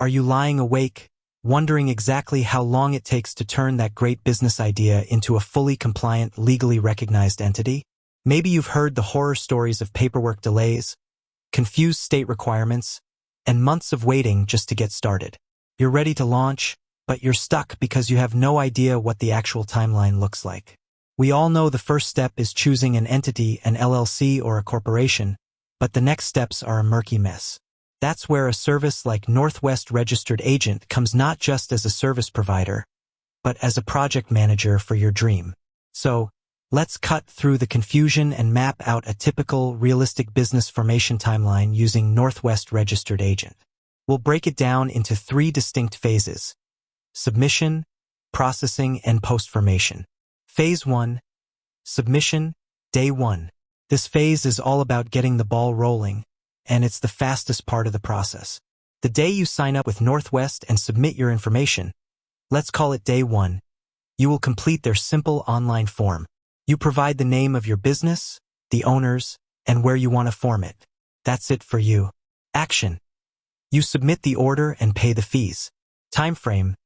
Are you lying awake, wondering exactly how long it takes to turn that great business idea into a fully compliant, legally recognized entity? Maybe you've heard the horror stories of paperwork delays, confused state requirements, and months of waiting just to get started. You're ready to launch, but you're stuck because you have no idea what the actual timeline looks like. We all know the first step is choosing an entity, an LLC or a corporation, but the next steps are a murky mess. That's where a service like Northwest Registered Agent comes, not just as a service provider, but as a project manager for your dream. So, let's cut through the confusion and map out a typical, realistic business formation timeline using Northwest Registered Agent. We'll break it down into 3 distinct phases: submission, processing, and post-formation. Phase 1. Submission, Day 1. This phase is all about getting the ball rolling, and it's the fastest part of the process. The day you sign up with Northwest and submit your information, let's call it Day 1, you will complete their simple online form. You provide the name of your business, the owners, and where you want to form it. That's it for you. Action. You submit the order and pay the fees. Time frame: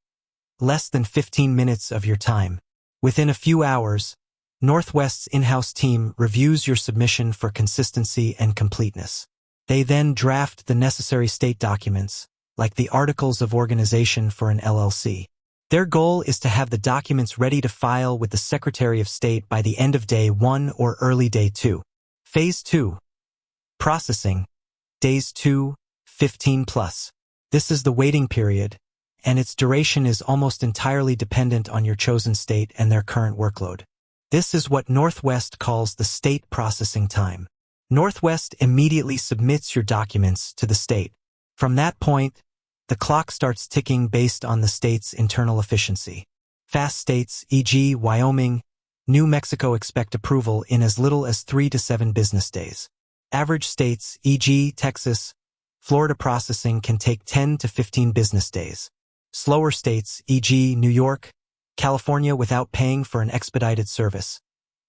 less than 15 minutes of your time. Within a few hours, Northwest's in-house team reviews your submission for consistency and completeness. They then draft the necessary state documents, like the Articles of Organization for an LLC. Their goal is to have the documents ready to file with the Secretary of State by the end of Day 1 or early Day 2. Phase 2. Processing, Days 2, 15 plus. This is the waiting period, and its duration is almost entirely dependent on your chosen state and their current workload. This is what Northwest calls the state processing time. Northwest immediately submits your documents to the state. From that point, the clock starts ticking based on the state's internal efficiency. Fast states, e.g. Wyoming, New Mexico, expect approval in as little as 3 to 7 business days. Average states, e.g. Texas, Florida, processing can take 10 to 15 business days. Slower states, e.g. New York, California, without paying for an expedited service,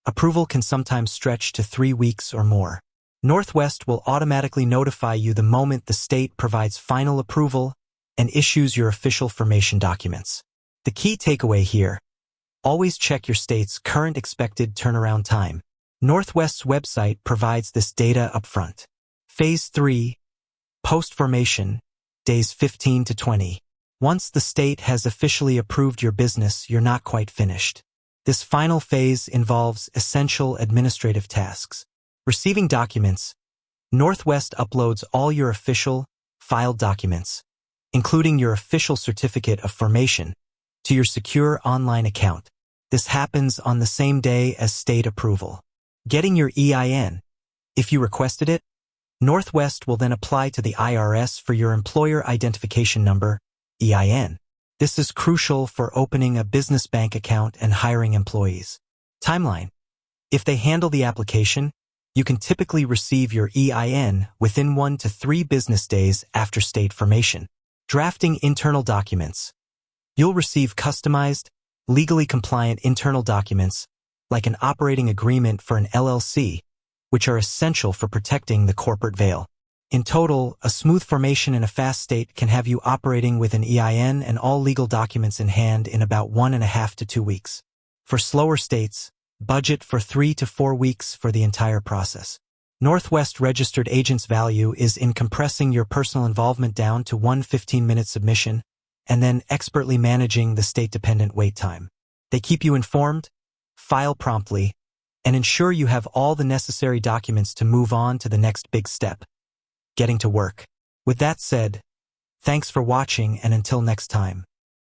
approval can sometimes stretch to 3 weeks or more. Northwest will automatically notify you the moment the state provides final approval and issues your official formation documents. The key takeaway here: always check your state's current expected turnaround time. Northwest's website provides this data upfront. Phase 3. Post-formation, Days 15 to 20. Once the state has officially approved your business, you're not quite finished. This final phase involves essential administrative tasks. Receiving documents, Northwest uploads all your official, filed documents, including your official certificate of formation, to your secure online account. This happens on the same day as state approval. Getting your EIN, if you requested it, Northwest will then apply to the IRS for your employer identification number, EIN. This is crucial for opening a business bank account and hiring employees. Timeline: if they handle the application, you can typically receive your EIN within 1 to 3 business days after state formation. Drafting internal documents. You'll receive customized, legally compliant internal documents, like an operating agreement for an LLC, which are essential for protecting the corporate veil. In total, a smooth formation in a fast state can have you operating with an EIN and all legal documents in hand in about 1.5 to 2 weeks. For slower states, budget for 3 to 4 weeks for the entire process. Northwest Registered Agent's value is in compressing your personal involvement down to one 15-minute submission, and then expertly managing the state-dependent wait time. They keep you informed, file promptly, and ensure you have all the necessary documents to move on to the next big step: getting to work. With that said, thanks for watching, and until next time.